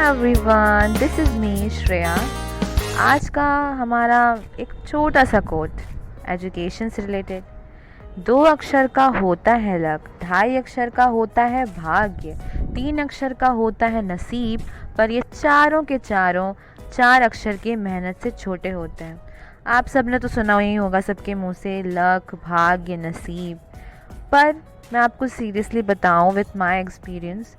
Everyone, this is me Shreya. आज का हमारा एक छोटा सा कोट एजुकेशन से रिलेटेड। 2 अक्षर का होता है लक, 2.5 अक्षर का होता है भाग्य, 3 अक्षर का होता है नसीब, पर ये चारों के चारों 4 अक्षर के मेहनत से छोटे होते हैं। आप सब ने तो सुना ही होगा सबके मुंह से लक, भाग्य, नसीब। पर मैं आपको सीरियसली बताऊं विथ माय एक्सपीरियंस,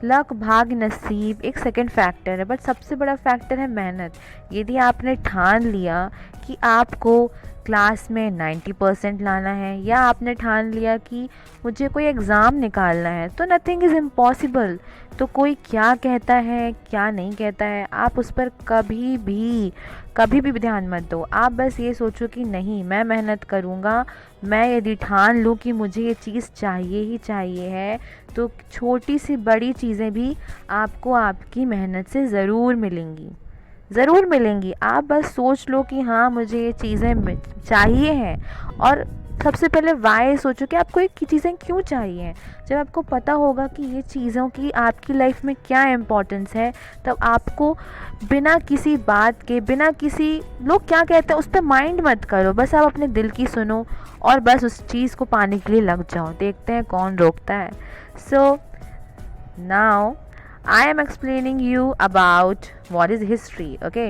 लक, भाग्य, नसीब एक सेकंड फैक्टर है, बट सबसे बड़ा फैक्टर है मेहनत। यदि आपने ठान लिया कि आपको क्लास में 90% लाना है, या आपने ठान लिया कि मुझे कोई एग्ज़ाम निकालना है, तो नथिंग इज़ इम्पॉसिबल। तो कोई क्या कहता है क्या नहीं कहता है, आप उस पर कभी भी ध्यान मत दो। आप बस ये सोचो कि नहीं, मैं मेहनत करूँगा। मैं यदि ठान लूँ कि मुझे ये चीज़ चाहिए ही चाहिए है, तो छोटी सी बड़ी चीज़ें भी आपको आपकी मेहनत से ज़रूर मिलेंगी। आप बस सोच लो कि हाँ, मुझे ये चीज़ें चाहिए हैं। और सबसे पहले वाई सोचो कि आपको ये चीज़ें क्यों चाहिए। जब आपको पता होगा कि ये चीज़ों की आपकी लाइफ में क्या इम्पोर्टेंस है, तब आपको बिना किसी बात के, बिना किसी लोग क्या कहते हैं उस पर माइंड मत करो। बस आप अपने दिल की सुनो और बस उस चीज़ को पाने के लिए लग जाओ। देखते हैं कौन रोकता है। So now I am explaining you about what is history. Okay,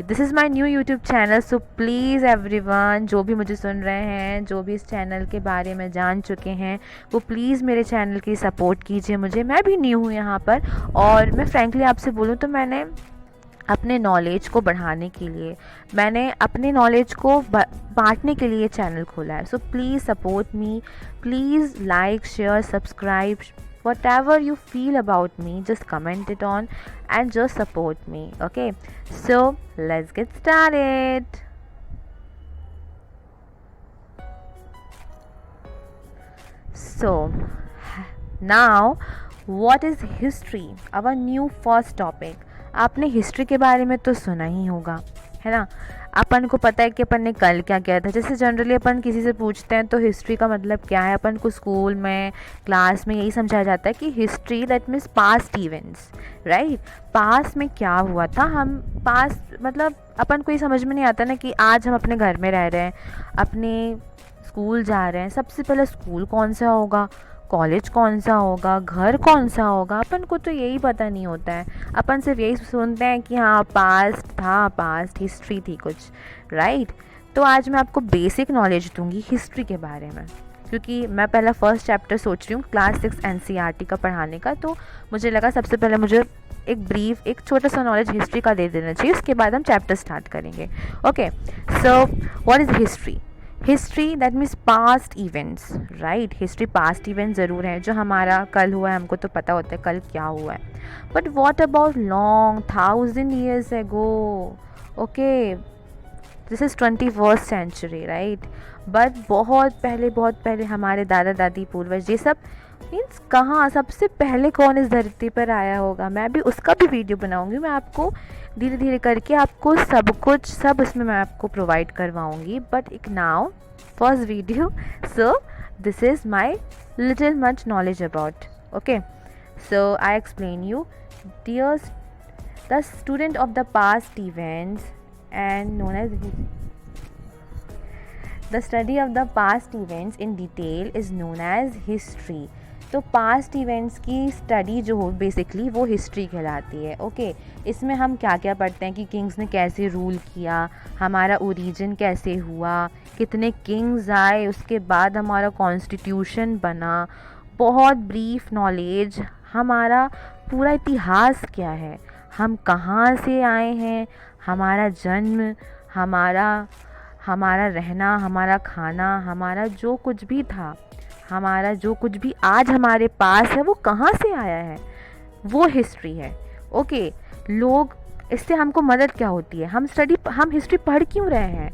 this is my new YouTube channel, so please everyone, जो भी मुझे सुन रहे हैं, जो भी इस चैनल के बारे में जान चुके हैं, वो प्लीज़ मेरे चैनल की सपोर्ट कीजिए मुझे। मैं भी न्यू हूँ यहाँ पर, और मैं फ्रैंकली आपसे बोलूँ तो मैंने अपने नॉलेज को बढ़ाने के लिए, मैंने अपने नॉलेज को बांटने के लिए चैनल खोला है। So please support me, please like, share, subscribe, whatever you feel about me, just comment it on and just support me. Okay, so let's get started. So now, what is history? Our new first topic. आपने history के बारे में तो सुना ही होगा, है ना। अपन को पता है कि अपन ने कल क्या किया था। जैसे जनरली अपन किसी से पूछते हैं तो हिस्ट्री का मतलब क्या है, अपन को स्कूल में, क्लास में यही समझाया जाता है कि history that means past events, right. Past में क्या हुआ था, हम पास्ट मतलब अपन को ये समझ में नहीं आता ना कि आज हम अपने घर में रह रहे हैं, अपने स्कूल जा रहे हैं। सबसे पहले स्कूल कौन सा होगा, कॉलेज कौन सा होगा, घर कौन सा होगा, अपन को तो यही पता नहीं होता है। अपन सिर्फ यही सुनते हैं कि हाँ पास्ट था, पास्ट हिस्ट्री थी कुछ, राइट। तो आज मैं आपको बेसिक नॉलेज दूंगी हिस्ट्री के बारे में, क्योंकि मैं पहला फर्स्ट चैप्टर सोच रही हूँ क्लास 6 NCERT का पढ़ाने का। तो मुझे लगा सबसे पहले मुझे एक छोटा सा नॉलेज हिस्ट्री का दे देना चाहिए, उसके बाद हम चैप्टर स्टार्ट करेंगे। Okay, so what is history? History that means past events, right. History past event ज़रूर है, जो हमारा कल हुआ है हमको तो पता होता है कल क्या हुआ है, but what about long 1000 years ago? Okay, this is 21st century, right. But बहुत पहले हमारे दादा दादी, पूर्वज, ये सब मीन्स कहाँ सबसे पहले कौन इस धरती पर आया होगा, मैं भी उसका भी वीडियो बनाऊंगी। मैं आपको धीरे धीरे करके आपको सब उसमें मैं आपको प्रोवाइड करवाऊंगी। बट एक now first video, so this is my little much knowledge about. Okay, so I explain you dear the student of the past events and known as the study of the past events in detail is known as history. तो past events की study जो हो basically वो history कहलाती है। Okay, इसमें हम क्या क्या पढ़ते हैं कि किंग्स ने कैसे रूल किया, हमारा ओरिजिन कैसे हुआ, कितने किंग्स आए, उसके बाद हमारा कॉन्स्टिट्यूशन बना, बहुत ब्रीफ नॉलेज, हमारा पूरा इतिहास क्या है, हम कहाँ से आए हैं, हमारा जन्म, हमारा रहना, हमारा खाना, हमारा जो कुछ भी था, हमारा जो कुछ भी आज हमारे पास है वो कहाँ से आया है, वो हिस्ट्री है। ओके, लोग इससे हमको मदद क्या होती है, हम हिस्ट्री पढ़ क्यों रहे हैं,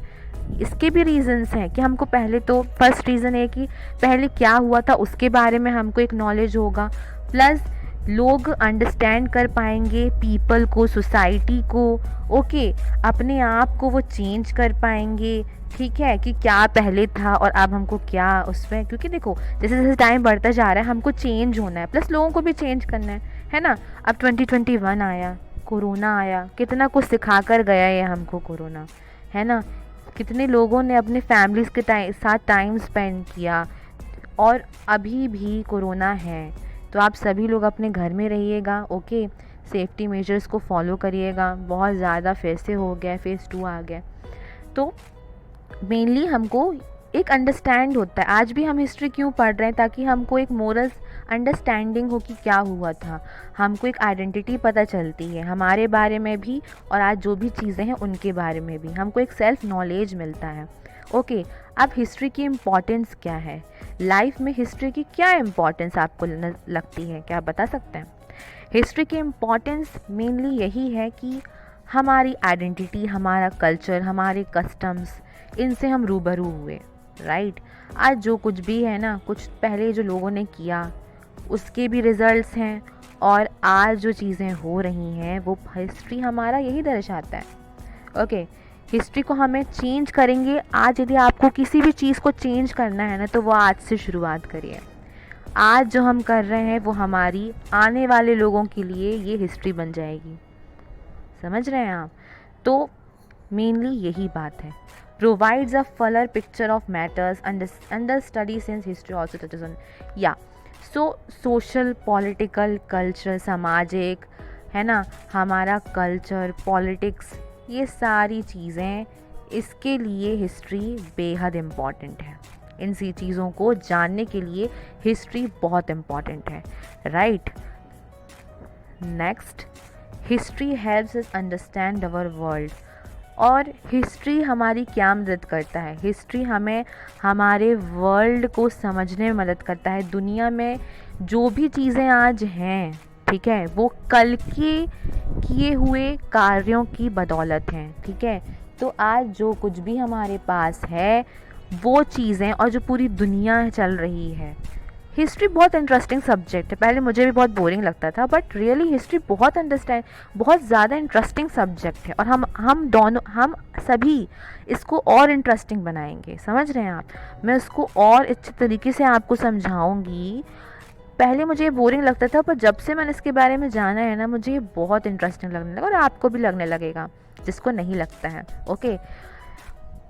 इसके भी रीज़न्स हैं कि हमको पहले तो फर्स्ट रीज़न है कि पहले क्या हुआ था उसके बारे में हमको एक नॉलेज होगा, प्लस लोग अंडरस्टैंड कर पाएंगे पीपल को, सोसाइटी को। ओके, अपने आप को वो चेंज कर पाएंगे, ठीक है, कि क्या पहले था और अब हमको क्या उसमें, क्योंकि देखो जैसे जैसे टाइम बढ़ता जा रहा है हमको चेंज होना है, प्लस लोगों को भी चेंज करना है ना। अब 2021 आया, कोरोना आया, कितना कुछ सिखा कर गया ये हमको कोरोना, है ना। कितने लोगों ने अपने फैमिलीज़ के साथ टाइम स्पेंड किया, और अभी भी कोरोना है। तो आप सभी लोग अपने घर में रहिएगा, ओके। सेफ्टी मेजर्स को फॉलो करिएगा। बहुत ज़्यादा फिर से हो गया, फेज़ 2 आ गया। तो मेनली हमको एक अंडरस्टैंड होता है, आज भी हम हिस्ट्री क्यों पढ़ रहे हैं, ताकि हमको एक मोरल अंडरस्टैंडिंग हो कि क्या हुआ था। हमको एक आइडेंटिटी पता चलती है हमारे बारे में भी, और आज जो भी चीज़ें हैं उनके बारे में भी हमको एक सेल्फ नॉलेज मिलता है, ओके। अब हिस्ट्री की इम्पॉर्टेंस क्या है लाइफ में, हिस्ट्री की क्या इम्पॉर्टेंस आपको लगती है, क्या आप बता सकते हैं? हिस्ट्री की इम्पॉर्टेंस मेनली यही है कि हमारी आइडेंटिटी, हमारा कल्चर, हमारे कस्टम्स, इनसे हम रूबरू हुए, राइट। आज जो कुछ भी है ना, कुछ पहले जो लोगों ने किया उसके भी रिजल्ट्स हैं, और आज जो चीज़ें हो रही हैं वो हिस्ट्री हमारा यही दर्शाता है, ओके। हिस्ट्री को हमें चेंज करेंगे। आज यदि आपको किसी भी चीज़ को चेंज करना है ना, तो वो आज से शुरुआत करिए। आज जो हम कर रहे हैं वो हमारी आने वाले लोगों के लिए ये हिस्ट्री बन जाएगी, समझ रहे हैं आप? तो मेनली यही बात है। Provides a Fuller picture of matters under study since history also touches on, या सो सोशल, पॉलिटिकल, कल्चरल, सामाजिक, है ना, हमारा कल्चर, पॉलिटिक्स, ये सारी चीज़ें, इसके लिए हिस्ट्री बेहद इम्पॉर्टेंट है। इन सी चीज़ों को जानने के लिए हिस्ट्री बहुत इम्पॉर्टेंट है, right. Next, history helps us understand अवर वर्ल्ड। और हिस्ट्री हमारी क्या मदद करता है? हिस्ट्री हमें हमारे वर्ल्ड को समझने में मदद करता है। दुनिया में जो भी चीज़ें आज हैं, ठीक है, वो कल के किए हुए कार्यों की बदौलत हैं, ठीक है। तो आज जो कुछ भी हमारे पास है वो चीज़ें, और जो पूरी दुनिया चल रही है। हिस्ट्री बहुत इंटरेस्टिंग सब्जेक्ट है। पहले मुझे भी बहुत बोरिंग लगता था, बट रियली हिस्ट्री बहुत ज़्यादा इंटरेस्टिंग सब्जेक्ट है, और हम सभी इसको और इंटरेस्टिंग बनाएंगे, समझ रहे हैं आप? मैं उसको और अच्छे तरीके से आपको समझाऊंगी। पहले मुझे ये बोरिंग लगता था, पर जब से मैंने इसके बारे में जाना है ना, मुझे ये बहुत इंटरेस्टिंग लगने लगा, और आपको भी लगने लगेगा जिसको नहीं लगता है, ओके।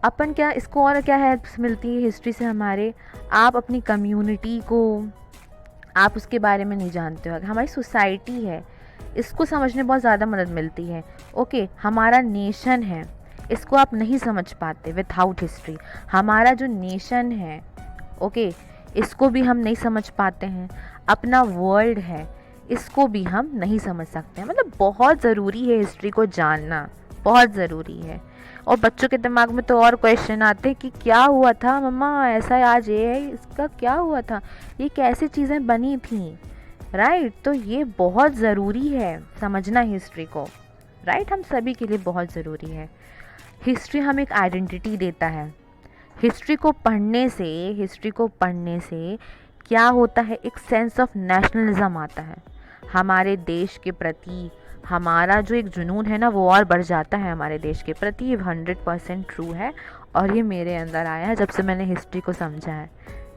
अपन क्या इसको और क्या हेल्प्स मिलती है हिस्ट्री से हमारे? आप अपनी कम्युनिटी को, आप उसके बारे में नहीं जानते हो, हमारी सोसाइटी है, इसको समझने में बहुत ज़्यादा मदद मिलती है, ओके। हमारा नेशन है, इसको आप नहीं समझ पाते विथआउट हिस्ट्री। हमारा जो नेशन है, ओके, इसको भी हम नहीं समझ पाते हैं। अपना वर्ल्ड है, इसको भी हम नहीं समझ सकते हैं। मतलब बहुत ज़रूरी है हिस्ट्री को जानना, बहुत ज़रूरी है। और बच्चों के दिमाग में तो और क्वेश्चन आते हैं कि क्या हुआ था मम्मा, ऐसा आज ये है, इसका क्या हुआ था, ये कैसे चीज़ें बनी थी, राइट। तो ये बहुत ज़रूरी है समझना हिस्ट्री को, राइट, हम सभी के लिए बहुत ज़रूरी है। हिस्ट्री हमें एक आइडेंटिटी देता है। हिस्ट्री को पढ़ने से क्या होता है, एक सेंस ऑफ नेशनलिज्म आता है। हमारे देश के प्रति हमारा जो एक जुनून है ना, वो और बढ़ जाता है हमारे देश के प्रति। ये 100% ट्रू है, और ये मेरे अंदर आया है जब से मैंने हिस्ट्री को समझा है,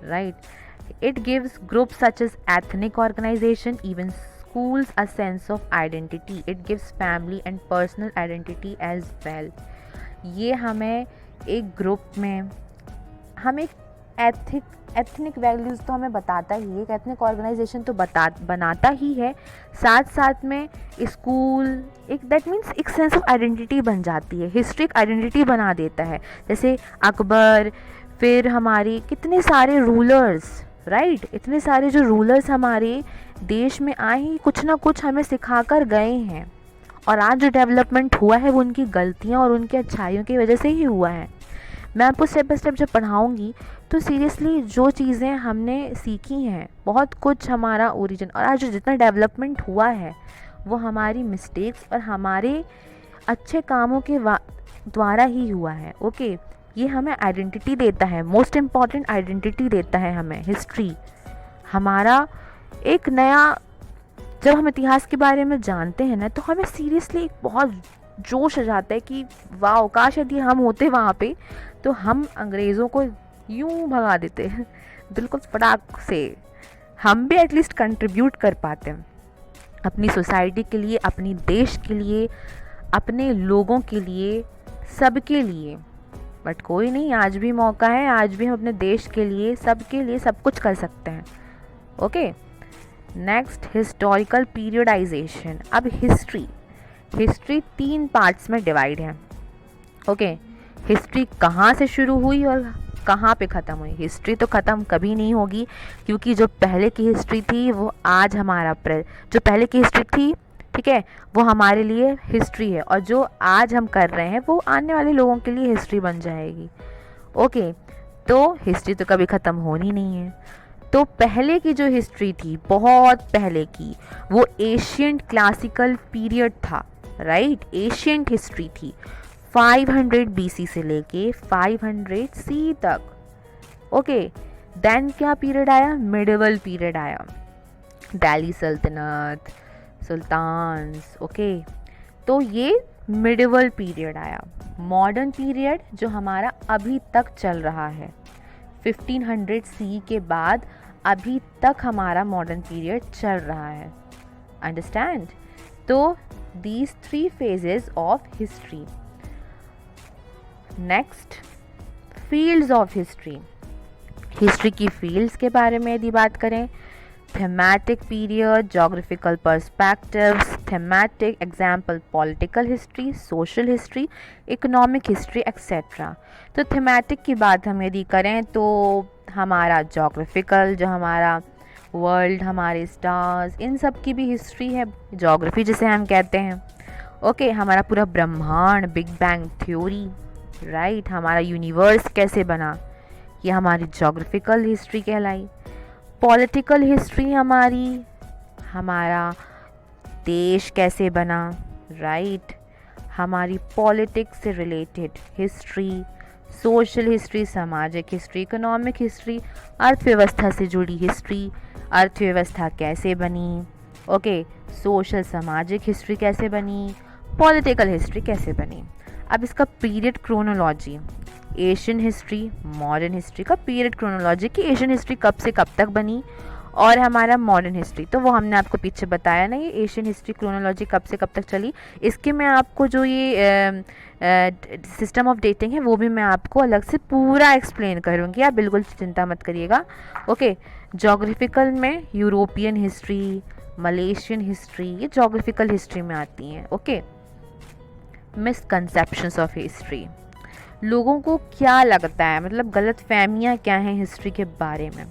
right. It gives groups such as ethnic organisation, even schools a sense of identity. It gives family and personal identity as well. ये हमें एक ग्रुप में, हम एक एथनिक वैल्यूज़ तो हमें बताता ही है, एक एथनिक ऑर्गेनाइजेशन तो बनाता ही है, साथ साथ में स्कूल, एक दैट मीन्स एक सेंस ऑफ आइडेंटिटी बन जाती है। हिस्ट्री एक आइडेंटिटी बना देता है, जैसे अकबर, फिर हमारे कितने सारे रूलर्स, राइट, इतने सारे जो रूलर्स हमारे देश में आए हैं, कुछ ना कुछ हमें सिखा कर गए हैं, और आज जो डेवलपमेंट हुआ है वो उनकी गलतियाँ और उनकी अच्छाइयों की वजह से ही हुआ है। मैं आपको स्टेप बाय स्टेप जब पढ़ाऊँगी तो सीरियसली जो चीज़ें हमने सीखी हैं, बहुत कुछ हमारा ओरिजिन, और आज जो जितना डेवलपमेंट हुआ है वो हमारी मिस्टेक्स और हमारे अच्छे कामों के द्वारा ही हुआ है, ओके। ये हमें आइडेंटिटी देता है, मोस्ट इम्पॉर्टेंट आइडेंटिटी देता है हमें हिस्ट्री। हमारा एक नया, जब हम इतिहास के बारे में जानते हैं ना, तो हमें सीरियसली एक बहुत जोश आ जाता है कि वाह, काश यदि हम होते वहाँ पे तो हम अंग्रेज़ों को यूं भगा देते बिल्कुल फटाक से, हम भी एटलीस्ट कंट्रीब्यूट कर पाते हैं, अपनी सोसाइटी के लिए, अपनी देश के लिए, अपने लोगों के लिए, सबके लिए। बट कोई नहीं, आज भी मौका है, आज भी हम अपने देश के लिए, सबके लिए सब कुछ कर सकते हैं। Okay, next historical periodisation. अब हिस्ट्री 3 पार्ट्स में डिवाइड है। ओके, हिस्ट्री कहाँ से शुरू हुई और कहाँ पे ख़त्म हुई। हिस्ट्री तो ख़त्म कभी नहीं होगी, क्योंकि जो पहले की हिस्ट्री थी वो आज हमारा जो पहले की हिस्ट्री थी, ठीक है, वो हमारे लिए हिस्ट्री है, और जो आज हम कर रहे हैं वो आने वाले लोगों के लिए हिस्ट्री बन जाएगी। ओके, तो हिस्ट्री तो कभी ख़त्म होनी नहीं है। तो पहले की जो हिस्ट्री थी, बहुत पहले की, वो एशियंट क्लासिकल पीरियड था, राइट। एशियंट हिस्ट्री थी 500 BC से लेके 500 CE तक। ओके, देन क्या पीरियड आया, मिडिवल पीरियड आया, दिल्ली सल्तनत, सुल्तान्स। ओके, तो ये मिडिवल पीरियड आया। मॉडर्न पीरियड जो हमारा अभी तक चल रहा है, 1500 CE के बाद अभी तक हमारा मॉडर्न पीरियड चल रहा है। अंडरस्टैंड। तो these 3 phases of history. Next, fields of history. History की फील्ड्स के बारे में यदि बात करें, thematic period, geographical perspectives, thematic example political history, social history, economic history etcetera. तो थीमेटिक की बात हम यदि करें तो हमारा जोग्राफिकल, जो हमारा वर्ल्ड, हमारे स्टार्स, इन सब की भी हिस्ट्री है, जोग्राफी जिसे हम कहते हैं। ओके, हमारा पूरा ब्रह्मांड, बिग बैंग थ्योरी, राइट, हमारा यूनिवर्स कैसे बना, ये हमारी जोग्राफिकल हिस्ट्री कहलाई। पॉलिटिकल हिस्ट्री हमारा देश कैसे बना, राइट, हमारी पॉलिटिक्स से रिलेटेड हिस्ट्री। सोशल हिस्ट्री, सामाजिक हिस्ट्री, इकोनॉमिक हिस्ट्री, अर्थव्यवस्था से जुड़ी हिस्ट्री, अर्थव्यवस्था कैसे बनी। ओके, सोशल सामाजिक हिस्ट्री कैसे बनी, पॉलिटिकल हिस्ट्री कैसे बनी। अब इसका period chronology, Asian history, modern history का पीरियड क्रोनोलॉजी कि एशियन हिस्ट्री कब से कब तक बनी, और हमारा मॉडर्न हिस्ट्री तो वो हमने आपको पीछे बताया ना, ये एशियन हिस्ट्री क्रोनोलॉजी कब से कब तक चली। इसके मैं आपको जो ये सिस्टम ऑफ डेटिंग है वो भी मैं आपको अलग से पूरा एक्सप्लेन करूँगी, आप बिल्कुल चिंता मत करिएगा। ओके, जोग्राफिकल में यूरोपियन हिस्ट्री, मलेशियन हिस्ट्री, ये जोग्राफिकल हिस्ट्री में आती हैं। ओके, मिसकंसेप्शंस ऑफ हिस्ट्री, लोगों को क्या लगता है, मतलब गलत फहमियाँ क्या हैं हिस्ट्री के बारे में।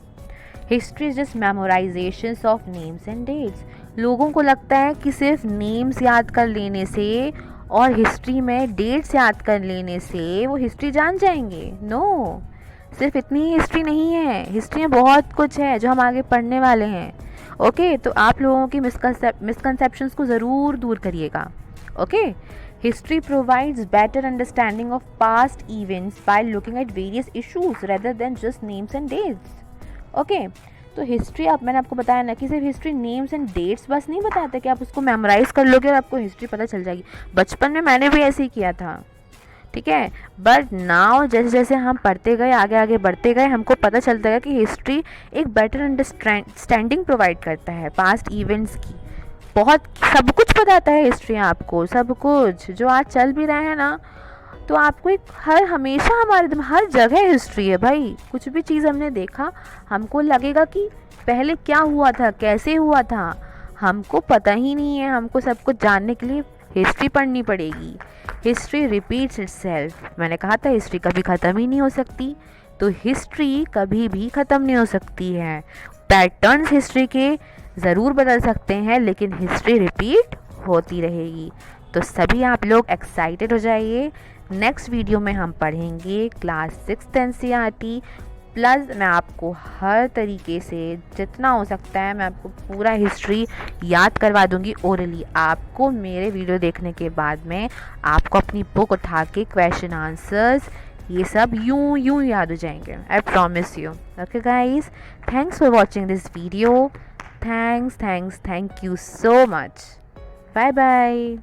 History is just memorisations of names and dates. लोगों को लगता है कि सिर्फ नेम्स याद कर लेने से और हिस्ट्री में डेट्स याद कर लेने से वो हिस्ट्री जान जाएंगे। नो, सिर्फ इतनी ही हिस्ट्री नहीं है, हिस्ट्री में बहुत कुछ है जो हम आगे पढ़ने वाले हैं। ओके, तो आप लोगों की मिसकंसेप्शंस को ज़रूर दूर करिएगा। Okay, history provides better understanding of past events by looking at various issues rather than just names and dates. Okay, तो हिस्ट्री, आप मैंने आपको बताया ना कि सिर्फ हिस्ट्री नेम्स एंड डेट्स बस नहीं बताता कि आप उसको मेमोराइज कर लोगे और आपको हिस्ट्री पता चल जाएगी। बचपन में मैंने भी ऐसे ही किया था, ठीक है, बट नाउ जैसे जैसे हम पढ़ते गए, आगे आगे बढ़ते गए, हमको पता चलता है कि हिस्ट्री एक बेटर अंडरस्टैंडिंग प्रोवाइड करता है पास्ट इवेंट्स की। बहुत सब कुछ बताता है हिस्ट्री आपको, सब कुछ जो आज चल भी रहे हैं ना, तो आपको एक हमेशा हमारे हर जगह हिस्ट्री है भाई। कुछ भी चीज़ हमने देखा, हमको लगेगा कि पहले क्या हुआ था, कैसे हुआ था, हमको पता ही नहीं है। हमको सब कुछ जानने के लिए हिस्ट्री पढ़नी पड़ेगी। History repeats itself. मैंने कहा था हिस्ट्री कभी ख़त्म ही नहीं हो सकती, तो हिस्ट्री कभी भी ख़त्म नहीं हो सकती है। पैटर्न्स हिस्ट्री के ज़रूर बदल सकते हैं, लेकिन हिस्ट्री रिपीट होती रहेगी। तो सभी आप लोग एक्साइटेड हो जाइए। नेक्स्ट वीडियो में हम पढ़ेंगे क्लास 6 NCERT प्लस मैं आपको हर तरीके से जितना हो सकता है मैं आपको पूरा हिस्ट्री याद करवा दूंगी ओरली। आपको मेरे वीडियो देखने के बाद में आपको अपनी बुक उठा के क्वेश्चन आंसर्स ये सब यूं याद हो जाएंगे। I promise you. Okay guys, thanks for watching this video. Thank you so much. Bye bye.